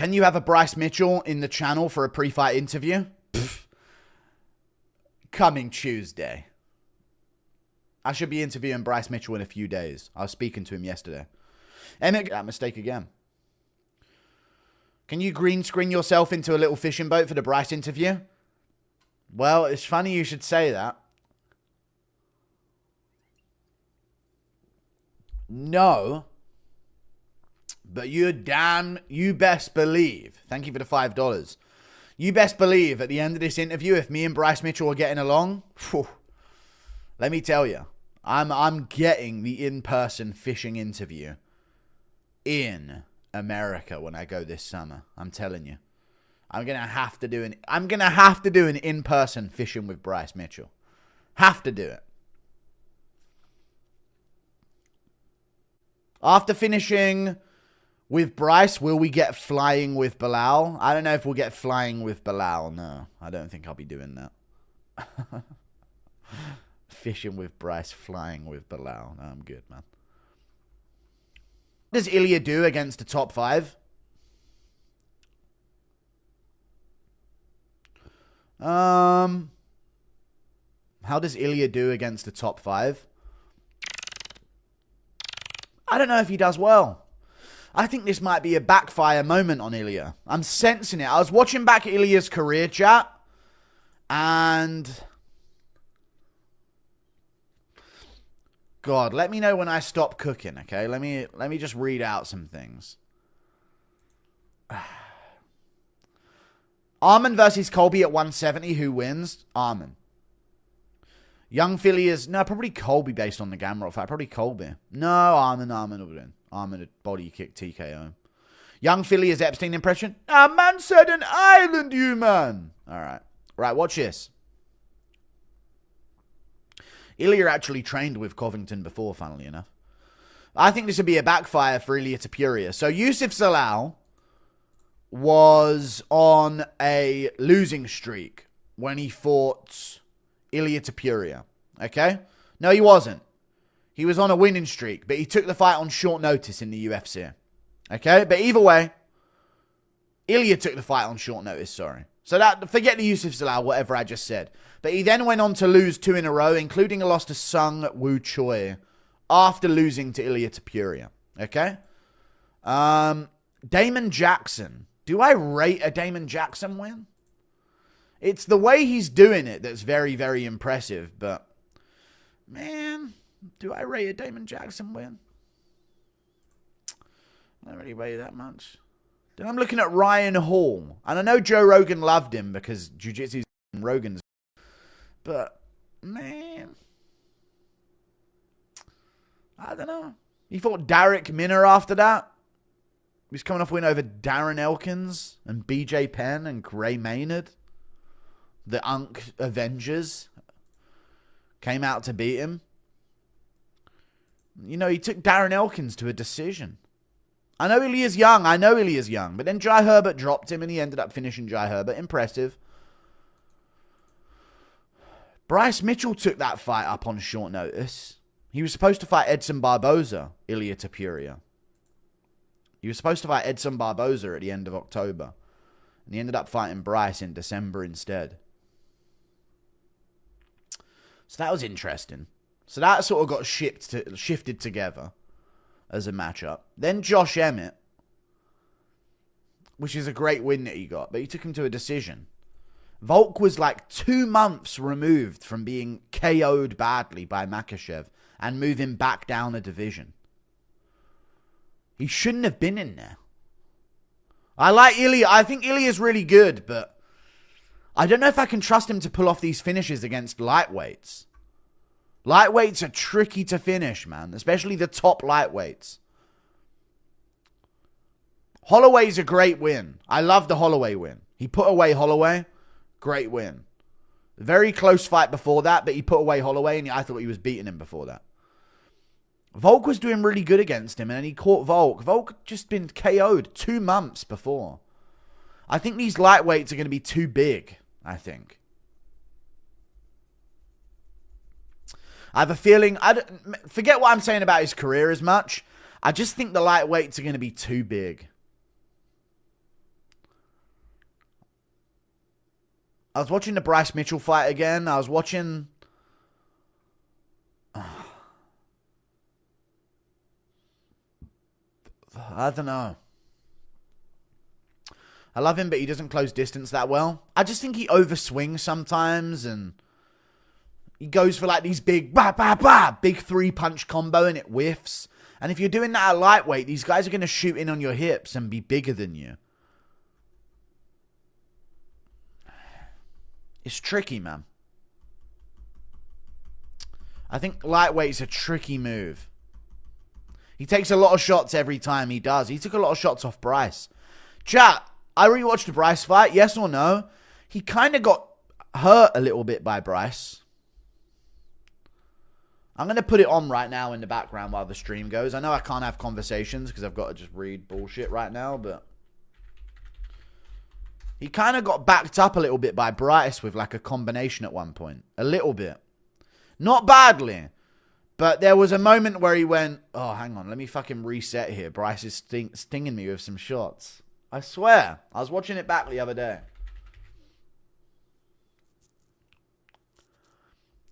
Can you have a Bryce Mitchell in the channel for a pre-fight interview? Pfft. Coming Tuesday. I should be interviewing Bryce Mitchell in a few days. I was speaking to him yesterday. Emmett, that mistake again. Can you green screen yourself into a little fishing boat for the Bryce interview? Well, it's funny you should say that. No. But you best believe. Thank you for the $5. You best believe at the end of this interview, if me and Bryce Mitchell are getting along, whew, let me tell you, I'm getting the in-person fishing interview in America when I go this summer. I'm telling you. I'm gonna have to do an in-person fishing with Bryce Mitchell. Have to do it. After finishing with Bryce, will we get flying with Bilal? I don't know if we'll get flying with Bilal. No, I don't think I'll be doing that. Fishing with Bryce, flying with Bilal. No, I'm good, man. What does Ilia do against the top 5? How does Ilia do against the top 5? I don't know if he does well. I think this might be a backfire moment on Ilia. I'm sensing it. I was watching back Ilia's career chat, and God, let me know when I stop cooking, okay? Let me just read out some things. Arman versus Colby at 170. Who wins? Arman. Young Philly is... No, probably Colby based on the Gamrot fight. Probably Colby. No, Arman will win. Arman would body kick TKO. Young Philly is Epstein impression. Ah, man said an island, you man. All right. Right, watch this. Ilia actually trained with Covington before, funnily enough. I think this would be a backfire for Ilia Topuria. So Yusuf Zalal was on a losing streak when he fought Ilia Topuria. Okay? No, he wasn't. He was on a winning streak, but he took the fight on short notice in the UFC. Okay? But either way, Ilia took the fight on short notice, sorry. So that, forget the Yusuf Zalal, whatever I just said. But he then went on to lose 2 in a row, including a loss to Sung Woo Choi after losing to Ilia Topuria. Okay? Damon Jackson. Do I rate a Damon Jackson win? It's the way he's doing it that's very, very impressive. But, man, do I rate a Damon Jackson win? I don't really rate it that much. Then I'm looking at Ryan Hall. And I know Joe Rogan loved him because Jiu-Jitsu's Rogan's. But, man, I don't know. He fought Derek Minner after that. He was coming off a win over Darren Elkins and BJ Penn and Gray Maynard. The Unk Avengers came out to beat him. You know, he took Darren Elkins to a decision. I know Ilia's young. But then Jai Herbert dropped him and he ended up finishing Jai Herbert. Impressive. Bryce Mitchell took that fight up on short notice. He was supposed to fight Edson Barboza, Ilia Topuria. He was supposed to fight Edson Barboza at the end of October. And he ended up fighting Bryce in December instead. So that was interesting. So that sort of got shifted together as a matchup. Then Josh Emmett, which is a great win that he got, but he took him to a decision. Volk was like 2 months removed from being KO'd badly by Makhachev and moving back down a division. He shouldn't have been in there. I like Ilia. I think Ilia's really good, but I don't know if I can trust him to pull off these finishes against lightweights. Lightweights are tricky to finish, man. Especially the top lightweights. Holloway's a great win. I love the Holloway win. He put away Holloway. Great win. Very close fight before that, but he put away Holloway, and I thought he was beating him before that. Volk was doing really good against him, and he caught Volk. Volk just been KO'd 2 months before. I think these lightweights are going to be too big, I think. I have a feeling, forget what I'm saying about his career as much. I just think the lightweights are going to be too big. I was watching the Bryce Mitchell fight again. I was watching... I don't know. I love him, but he doesn't close distance that well. I just think he overswings sometimes, and he goes for like these big, big 3-punch combo, and it whiffs. And if you're doing that at lightweight, these guys are going to shoot in on your hips and be bigger than you. It's tricky, man. I think lightweight's a tricky move. He takes a lot of shots every time he does. He took a lot of shots off Bryce. Chat, I rewatched the Bryce fight, yes or no? He kind of got hurt a little bit by Bryce. I'm going to put it on right now in the background while the stream goes. I know I can't have conversations because I've got to just read bullshit right now, but... He kind of got backed up a little bit by Bryce with like a combination at one point. A little bit. Not badly. But there was a moment where he went, oh, hang on, let me fucking reset here. Bryce is stinging me with some shots. I swear. I was watching it back the other day.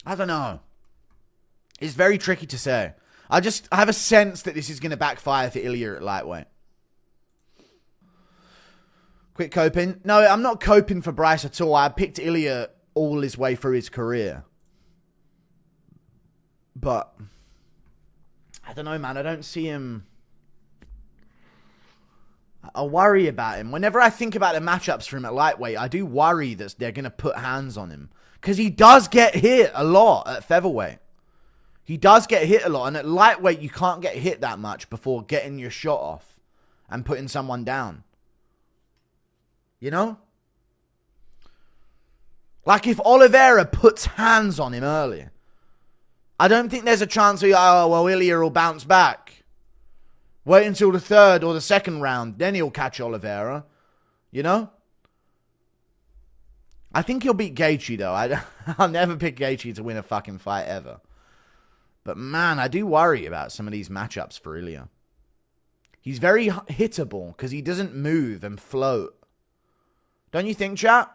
I don't know. It's very tricky to say. I have a sense that this is going to backfire for Ilia at lightweight. Quit coping. No, I'm not coping for Bryce at all. I picked Ilia all his way through his career. But I don't know, man. I don't see him. I worry about him. Whenever I think about the matchups for him at lightweight, I do worry that they're going to put hands on him. Because he does get hit a lot at featherweight. He does get hit a lot. And at lightweight, you can't get hit that much before getting your shot off and putting someone down. You know? Like if Oliveira puts hands on him early, I don't think there's a chance of, oh, well, Ilia will bounce back. Wait until the third or the second round, then he'll catch Oliveira. You know? I think he'll beat Gaethje, though. I'll never pick Gaethje to win a fucking fight ever. But, man, I do worry about some of these matchups for Ilia. He's very hittable because he doesn't move and float. Don't you think, chat?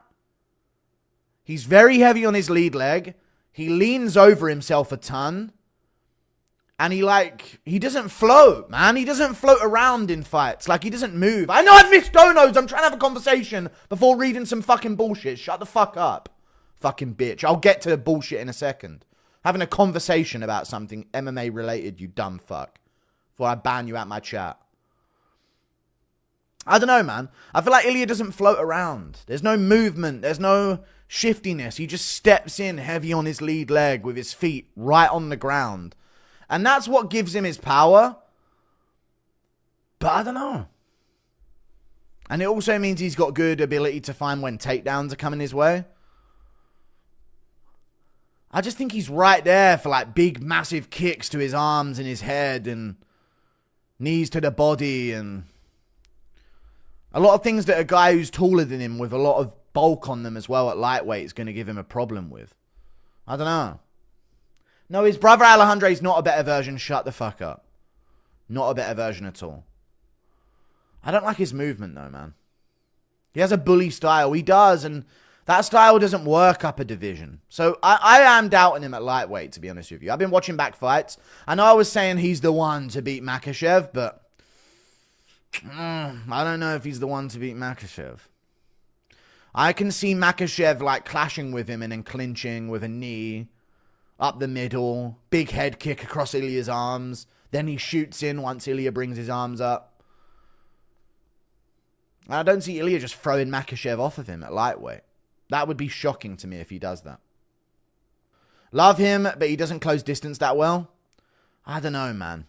He's very heavy on his lead leg. He leans over himself a ton. And he doesn't float, man. He doesn't float around in fights. Like, he doesn't move. I know I've missed donos. I'm trying to have a conversation before reading some fucking bullshit. Shut the fuck up, fucking bitch. I'll get to the bullshit in a second. Having a conversation about something MMA related, you dumb fuck. Before I ban you out my chat. I don't know, man. I feel like Ilia doesn't float around. There's no movement. There's no shiftiness. He just steps in heavy on his lead leg with his feet right on the ground. And that's what gives him his power. But I don't know. And it also means he's got good ability to find when takedowns are coming his way. I just think he's right there for like big, massive kicks to his arms and his head and knees to the body and a lot of things that a guy who's taller than him with a lot of bulk on them as well at lightweight is going to give him a problem with. I don't know. No, his brother Alejandro's not a better version. Shut the fuck up. Not a better version at all. I don't like his movement though, man. He has a bully style. He does, and that style doesn't work up a division. So I am doubting him at lightweight, to be honest with you. I've been watching back fights. I know I was saying he's the one to beat Makhachev, but I don't know if he's the one to beat Makhachev. I can see Makhachev like clashing with him and then clinching with a knee up the middle, big head kick across Ilia's arms. Then he shoots in once Ilia brings his arms up. I don't see Ilia just throwing Makhachev off of him at lightweight. That would be shocking to me if he does that. Love him, but he doesn't close distance that well. I don't know, man.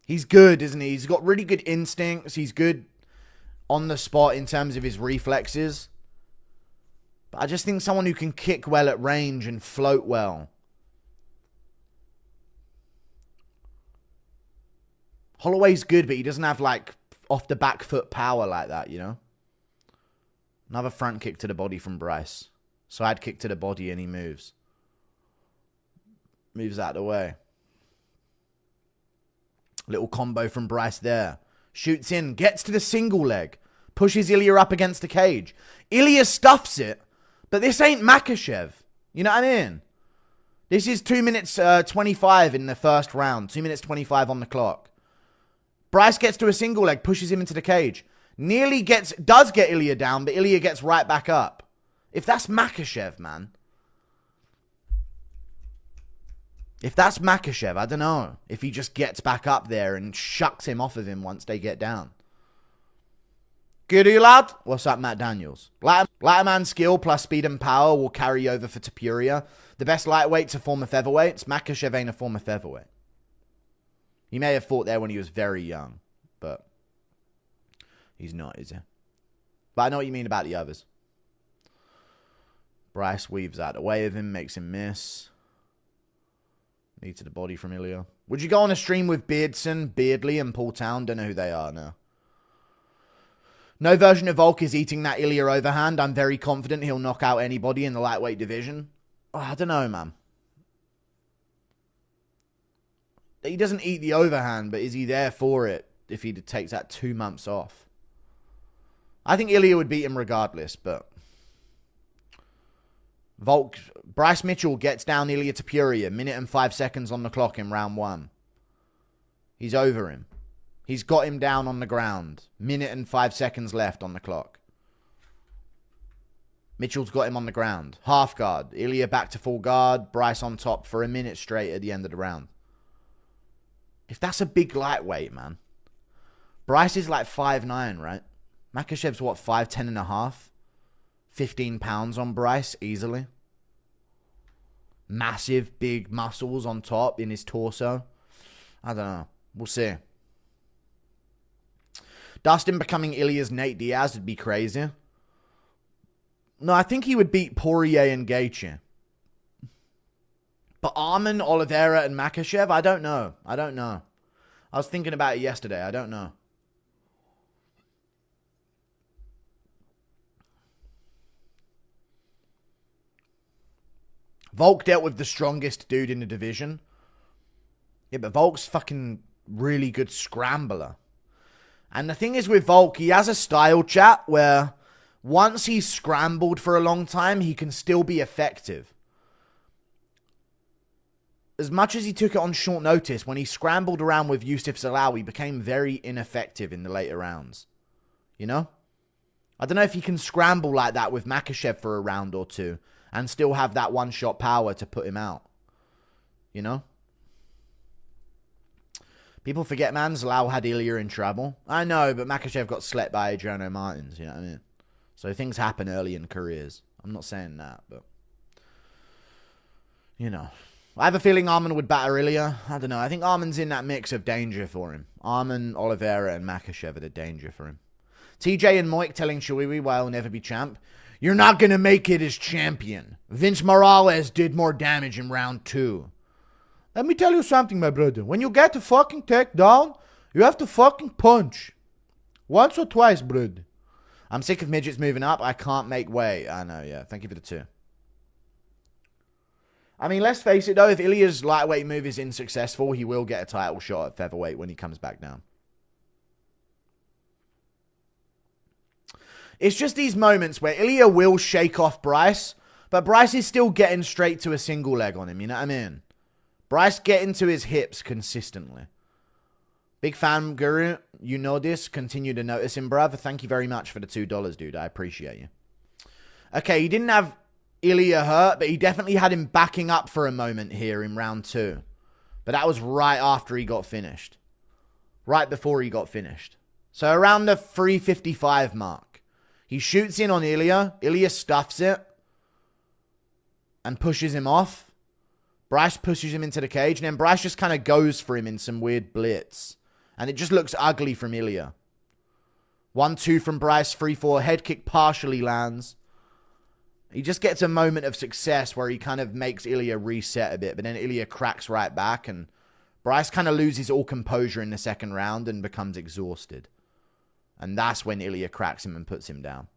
He's good, isn't he? He's got really good instincts. He's good on the spot in terms of his reflexes. But I just think someone who can kick well at range and float well. Holloway's good, but he doesn't have, like, off the back foot power like that, you know? Another front kick to the body from Bryce. Side kick to the body and he moves. Moves out of the way. Little combo from Bryce there. Shoots in, gets to the single leg. Pushes Ilia up against the cage. Ilia stuffs it, But this ain't Makhachev. You know what I mean? This is 2 minutes 25 in the first round. 2 minutes 25 on the clock. Bryce gets to a single leg, pushes him into the cage. Nearly does get Ilia down, but Ilia gets right back up. If that's Makhachev, man. If that's Makhachev, I don't know. If he just gets back up there and shucks him off of him once they get down. Goody lad. What's up, Matt Daniels? Lighter man skill plus speed and power will carry over for Topuria. The best lightweight's a former featherweight. Makhachev ain't a former featherweight. He may have fought there when he was very young, but he's not, is he? But I know what you mean about the others. Bryce weaves out the way of him, makes him miss. Knee to the body from Ilia. Would you go on a stream with Beardson, Beardley, and Paul Town? Don't know who they are now. No version of Volk is eating that Ilia overhand. I'm very confident he'll knock out anybody in the lightweight division. Oh, I don't know, man. He doesn't eat the overhand, but is he there for it if he takes that 2 months off? I think Ilia would beat him regardless, but Bryce Mitchell gets down Ilia Topuria, minute and 5 seconds on the clock in round 1. He's over him. He's got him down on the ground. Minute and 5 seconds left on the clock. Mitchell's got him on the ground. Half guard. Ilia back to full guard. Bryce on top for a minute straight at the end of the round. If that's a big lightweight, man. Bryce is like 5'9", right? Makhachev's what, 5'10 and a half? 15 pounds on Bryce, easily. Massive, big muscles on top in his torso. I don't know. We'll see. Dustin becoming Ilia's Nate Diaz would be crazy. No, I think he would beat Poirier and Gaethje. But Arman, Oliveira, and Makhachev, I don't know. I don't know. I was thinking about it yesterday. I don't know. Volk dealt with the strongest dude in the division. Yeah, but Volk's fucking really good scrambler. And the thing is with Volk, he has a style, chat, where once he's scrambled for a long time, he can still be effective. As much as he took it on short notice, when he scrambled around with Yusuf Zalal, he became very ineffective in the later rounds. You know? I don't know if he can scramble like that with Makhachev for a round or two and still have that one-shot power to put him out. You know? People forget, man, Zalal had Ilia in trouble. I know, but Makhachev got slept by Adriano Martins, you know what I mean? So things happen early in careers. I'm not saying that, but you know. I have a feeling Arman would batter Ilia. I don't know. I think Arman's in that mix of danger for him. Arman, Oliveira, and Makhachev are the danger for him. TJ and Moik telling Shawiwi why he'll never be champ. You're not going to make it as champion. Vince Morales did more damage in round 2. Let me tell you something, my brother. When you get a fucking takedown, you have to fucking punch. Once or twice, brother. I'm sick of midgets moving up. I can't make way. I know, yeah. Thank you for the 2. I mean, let's face it, though. If Ilia's lightweight move is unsuccessful, he will get a title shot at featherweight when he comes back down. It's just these moments where Ilia will shake off Bryce, but Bryce is still getting straight to a single leg on him. You know what I mean? Bryce getting to his hips consistently. Big fan, Guru. You know this. Continue to notice him, bruv. Thank you very much for the $2, dude. I appreciate you. Okay, he didn't have Ilia hurt, but he definitely had him backing up for a moment here in round 2. But that was right after he got finished. Right before he got finished. So around the 3:55 mark. He shoots in on Ilia. Ilia stuffs it. And pushes him off. Bryce pushes him into the cage. And then Bryce just kind of goes for him in some weird blitz. And it just looks ugly from Ilia. 1-2 from Bryce. 3-4. Head kick partially lands. He just gets a moment of success where he kind of makes Ilia reset a bit. But then Ilia cracks right back. And Bryce kind of loses all composure in the second round and becomes exhausted. And that's when Ilia cracks him and puts him down.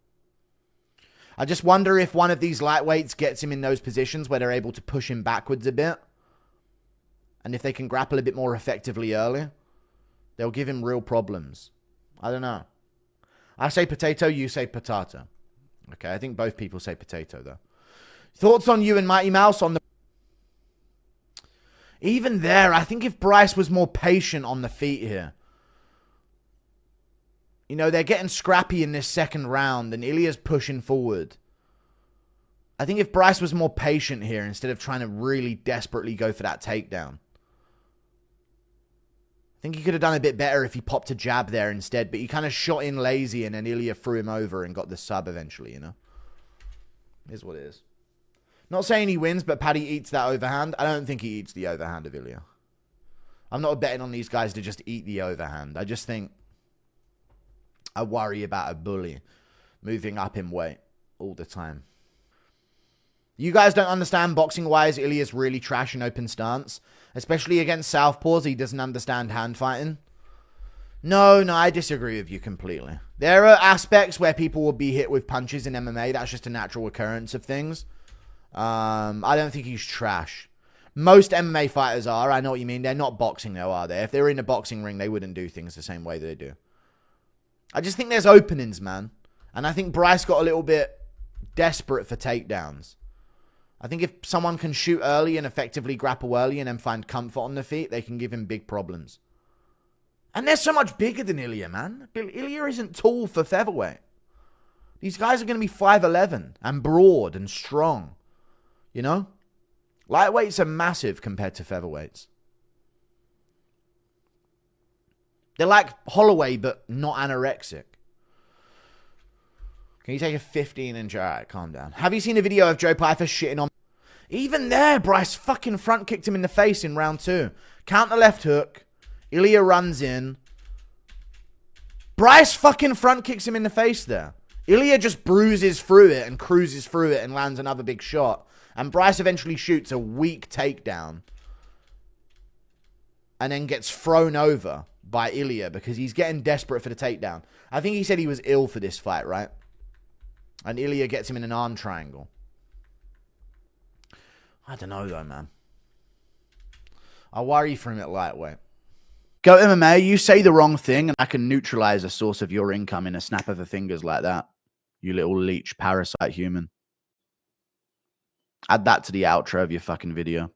I just wonder if one of these lightweights gets him in those positions where they're able to push him backwards a bit. And if they can grapple a bit more effectively early, they'll give him real problems. I don't know. I say potato, you say potato. Okay, I think both people say potato, though. Thoughts on you and Mighty Mouse on the... Even there, I think if Bryce was more patient on the feet here. You know, they're getting scrappy in this second round, and Ilia's pushing forward. I think if Bryce was more patient here, instead of trying to really desperately go for that takedown. I think he could have done a bit better if he popped a jab there instead, but he kind of shot in lazy, and then Ilia threw him over and got the sub eventually, you know? It is what it is. Not saying he wins, but Paddy eats that overhand. I don't think he eats the overhand of Ilia. I'm not betting on these guys to just eat the overhand. I just think I worry about a bully moving up in weight all the time. You guys don't understand boxing-wise, Ilia's really trash in open stance. Especially against southpaws, he doesn't understand hand fighting. No, I disagree with you completely. There are aspects where people will be hit with punches in MMA. That's just a natural occurrence of things. I don't think he's trash. Most MMA fighters are. I know what you mean. They're not boxing though, are they? If they were in a boxing ring, they wouldn't do things the same way that they do. I just think there's openings, man. And I think Bryce got a little bit desperate for takedowns. I think if someone can shoot early and effectively grapple early and then find comfort on the feet, they can give him big problems. And they're so much bigger than Ilia, man. Ilia isn't tall for featherweight. These guys are going to be 5'11" and broad and strong. You know? Lightweights are massive compared to featherweights. They're like Holloway, but not anorexic. Can you take a 15-inch? All right, calm down. Have you seen a video of Joe Pyfer shitting on... Even there, Bryce fucking front kicked him in the face in round 2. Counter left hook. Ilia runs in. Bryce fucking front kicks him in the face there. Ilia just bruises through it and cruises through it and lands another big shot. And Bryce eventually shoots a weak takedown. And then gets thrown over by Ilia because he's getting desperate for the takedown. I think he said he was ill for this fight, right? And Ilia gets him in an arm triangle. I don't know, though, man. I worry for him at lightweight. Go MMA, you say the wrong thing, and I can neutralize a source of your income in a snap of the fingers like that. You little leech parasite human. Add that to the outro of your fucking video.